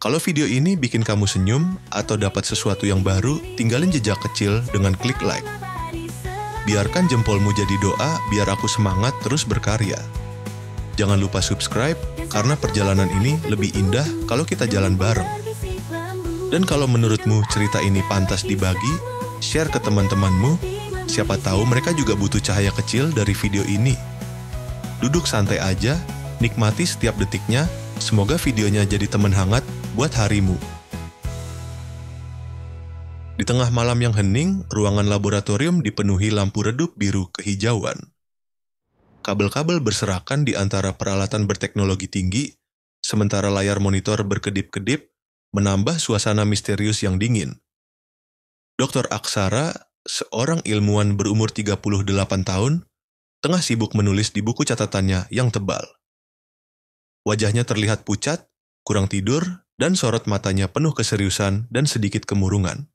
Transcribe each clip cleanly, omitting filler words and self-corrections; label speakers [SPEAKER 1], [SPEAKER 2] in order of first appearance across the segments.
[SPEAKER 1] Kalau video ini bikin kamu senyum atau dapat sesuatu yang baru, tinggalin jejak kecil dengan klik like. Biarkan jempolmu jadi doa biar aku semangat terus berkarya. Jangan lupa subscribe, karena perjalanan ini lebih indah kalau kita jalan bareng. Dan kalau menurutmu cerita ini pantas dibagi, share ke teman-temanmu. Siapa tahu mereka juga butuh cahaya kecil dari video ini. Duduk santai aja, nikmati setiap detiknya. Semoga videonya jadi teman hangat buat harimu. Di tengah malam yang hening, ruangan laboratorium dipenuhi lampu redup biru kehijauan. Kabel-kabel berserakan di antara peralatan berteknologi tinggi, sementara layar monitor berkedip-kedip menambah suasana misterius yang dingin. Dr. Aksara, seorang ilmuwan berumur 38 tahun, tengah sibuk menulis di buku catatannya yang tebal. Wajahnya terlihat pucat, kurang tidur, dan sorot matanya penuh keseriusan dan sedikit kemurungan.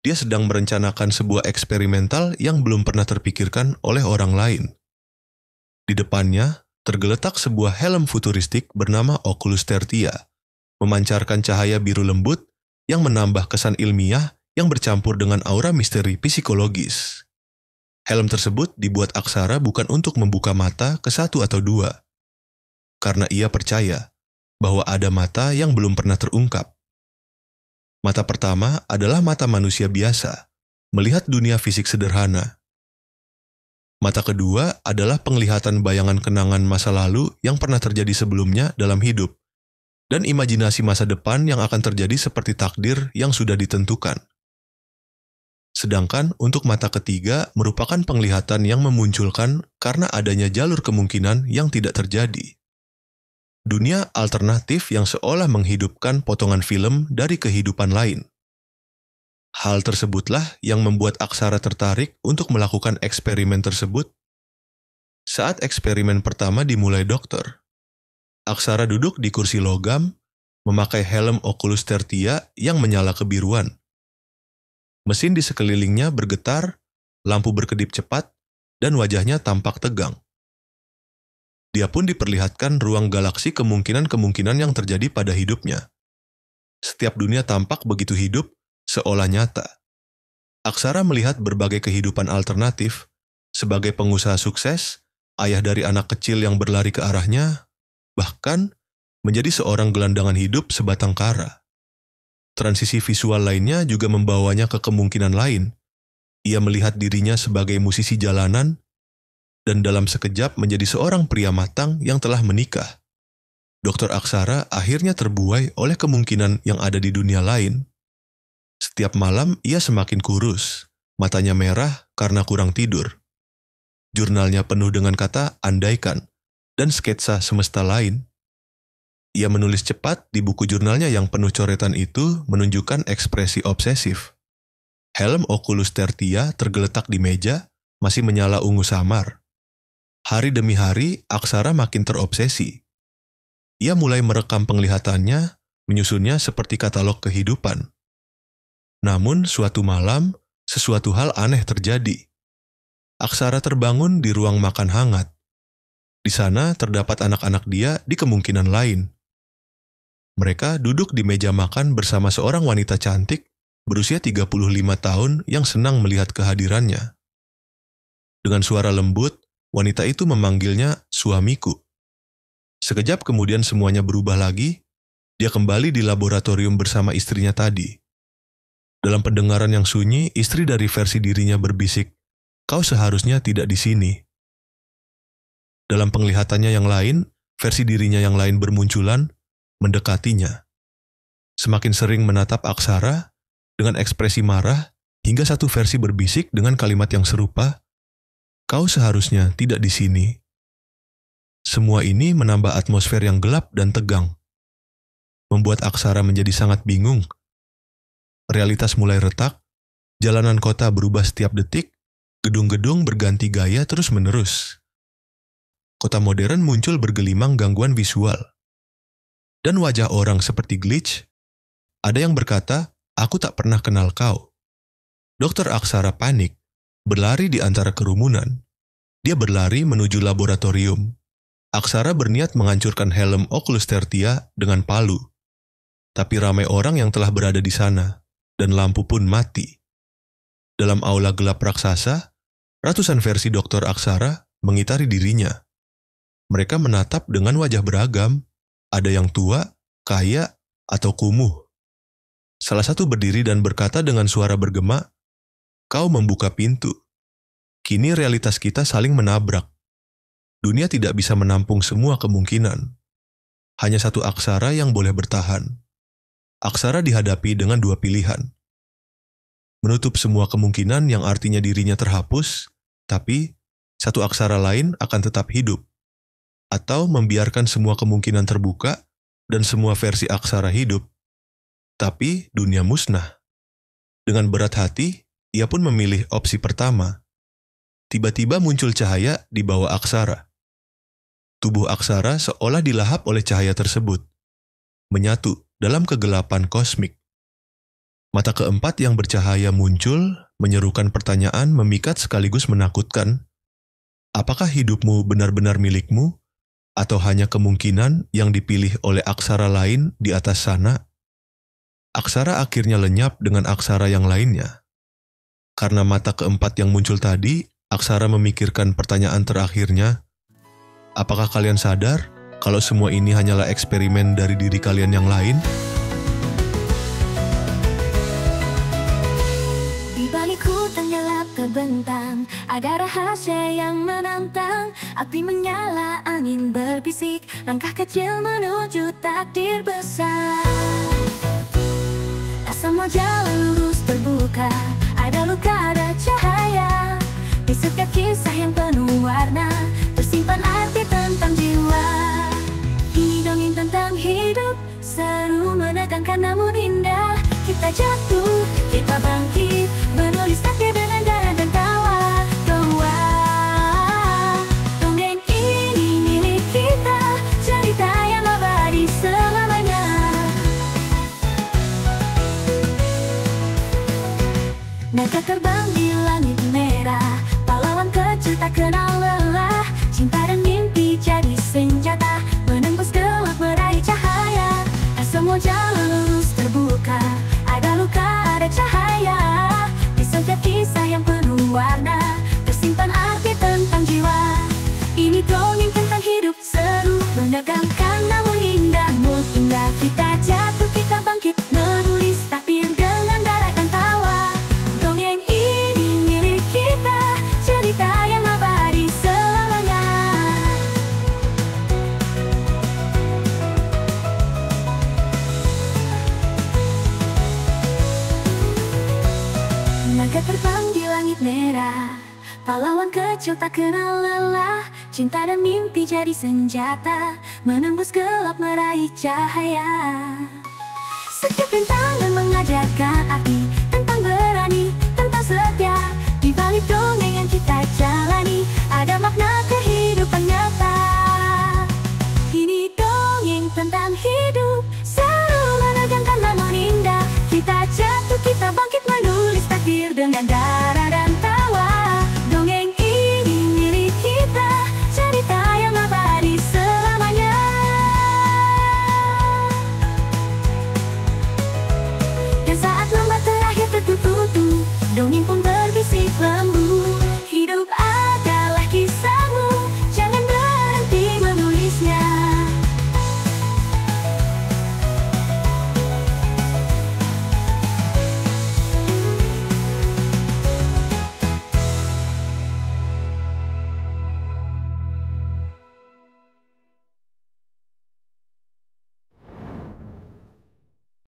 [SPEAKER 1] Dia sedang merencanakan sebuah eksperimental yang belum pernah terpikirkan oleh orang lain. Di depannya, tergeletak sebuah helm futuristik bernama Oculus Tertia, memancarkan cahaya biru lembut yang menambah kesan ilmiah yang bercampur dengan aura misteri psikologis. Helm tersebut dibuat Aksara bukan untuk membuka mata ke satu atau dua, karena ia percaya bahwa ada mata yang belum pernah terungkap. Mata pertama adalah mata manusia biasa, melihat dunia fisik sederhana. Mata kedua adalah penglihatan bayangan kenangan masa lalu yang pernah terjadi sebelumnya dalam hidup, dan imajinasi masa depan yang akan terjadi seperti takdir yang sudah ditentukan. Sedangkan untuk mata ketiga merupakan penglihatan yang memunculkan karena adanya jalur kemungkinan yang tidak terjadi. Dunia alternatif yang seolah menghidupkan potongan film dari kehidupan lain. Hal tersebutlah yang membuat Aksara tertarik untuk melakukan eksperimen tersebut. Saat eksperimen pertama dimulai dokter, Aksara duduk di kursi logam, memakai helm Oculus Tertia yang menyala kebiruan. Mesin di sekelilingnya bergetar, lampu berkedip cepat, dan wajahnya tampak tegang. Dia pun diperlihatkan ruang galaksi kemungkinan-kemungkinan yang terjadi pada hidupnya. Setiap dunia tampak begitu hidup, seolah nyata. Aksara melihat berbagai kehidupan alternatif, sebagai pengusaha sukses, ayah dari anak kecil yang berlari ke arahnya, bahkan menjadi seorang gelandangan hidup sebatang kara. Transisi visual lainnya juga membawanya ke kemungkinan lain. Ia melihat dirinya sebagai musisi jalanan, dan dalam sekejap menjadi seorang pria matang yang telah menikah. Dr. Aksara akhirnya terbuai oleh kemungkinan yang ada di dunia lain. Setiap malam ia semakin kurus, matanya merah karena kurang tidur. Jurnalnya penuh dengan kata andaikan dan sketsa semesta lain. Ia menulis cepat di buku jurnalnya yang penuh coretan itu menunjukkan ekspresi obsesif. Helm Oculus Tertia tergeletak di meja, masih menyala ungu samar. Hari demi hari, Aksara makin terobsesi. Ia mulai merekam penglihatannya, menyusunnya seperti katalog kehidupan. Namun, suatu malam, sesuatu hal aneh terjadi. Aksara terbangun di ruang makan hangat. Di sana terdapat anak-anak dia di kemungkinan lain. Mereka duduk di meja makan bersama seorang wanita cantik berusia 35 tahun yang senang melihat kehadirannya. Dengan suara lembut, wanita itu memanggilnya suamiku. Sekejap kemudian semuanya berubah lagi. Dia kembali di laboratorium bersama istrinya tadi. Dalam pendengaran yang sunyi, istri dari versi dirinya berbisik, "Kau seharusnya tidak di sini." Dalam penglihatannya yang lain, versi dirinya yang lain bermunculan, mendekatinya. Semakin sering menatap Aksara dengan ekspresi marah, hingga satu versi berbisik dengan kalimat yang serupa, "Kau seharusnya tidak di sini." Semua ini menambah atmosfer yang gelap dan tegang, membuat Aksara menjadi sangat bingung. Realitas mulai retak, jalanan kota berubah setiap detik, gedung-gedung berganti gaya terus-menerus. Kota modern muncul bergelimang gangguan visual. Dan wajah orang seperti glitch. Ada yang berkata, "Aku tak pernah kenal kau." Dr. Aksara panik, berlari di antara kerumunan. Dia berlari menuju laboratorium. Aksara berniat menghancurkan helm Oculus Tertia dengan palu. tapi ramai orang yang telah berada di sana, dan lampu pun mati. Dalam aula gelap raksasa, ratusan versi Dokter Aksara mengitari dirinya. Mereka menatap dengan wajah beragam, ada yang tua, kaya, atau kumuh. Salah satu berdiri dan berkata dengan suara bergema, "Kau membuka pintu. Kini realitas kita saling menabrak. Dunia tidak bisa menampung semua kemungkinan. Hanya satu aksara yang boleh bertahan." Aksara dihadapi dengan dua pilihan. Menutup semua kemungkinan yang artinya dirinya terhapus, tapi satu aksara lain akan tetap hidup. Atau membiarkan semua kemungkinan terbuka dan semua versi aksara hidup, tapi dunia musnah. Dengan berat hati, ia pun memilih opsi pertama. Tiba-tiba muncul cahaya di bawah aksara. Tubuh aksara seolah dilahap oleh cahaya tersebut, menyatu dalam kegelapan kosmik. Mata keempat yang bercahaya muncul, menyerukan pertanyaan memikat sekaligus menakutkan. Apakah hidupmu benar-benar milikmu, atau hanya kemungkinan yang dipilih oleh aksara lain di atas sana? Aksara akhirnya lenyap dengan aksara yang lainnya. Karena mata keempat yang muncul tadi, aksara memikirkan pertanyaan terakhirnya, apakah kalian sadar kalau semua ini hanyalah eksperimen dari diri kalian yang lain?
[SPEAKER 2] Di balik hutan gelap terbentang, ada rahasia yang menantang. Api menyala, angin berbisik, langkah kecil menuju takdir besar. Tak semua jalan lurus terbuka, ada luka, ada cahaya. Di setiap kisah yang penuh warna, tersimpan arti tentang jiwa. Ini dongeng tentang hidup, seru menegangkan namun indah. Kita jatuh, kita bangkit, menulis takdir dengan darah dan tawa. Dongeng ini milik kita, cerita yang abadi selamanya. Naga terbang di langit merah, pahlawan kecil tak kenal lelah. Cinta dan mimpi jadi senjata, menembus gelap meraih cahaya. Tak semua jalan lurus terbuka, ada luka, ada cahaya. Di setiap kisah yang penuh warna, tersimpan arti tentang jiwa. Ini dongeng tentang hidup, seru menegangkan namun indah. Indah kita jatuh, kita bangkit, menulis takdir dengan darah dan tawa. Dongeng ini milik kita, cerita yang abadi selamanya. Naga terbang di langit merah, pahlawan kecil tak kenal lelah. Cinta dan mimpi jadi senjata, menembus gelap meraih cahaya. Setiap rintangan mengajarkan arti,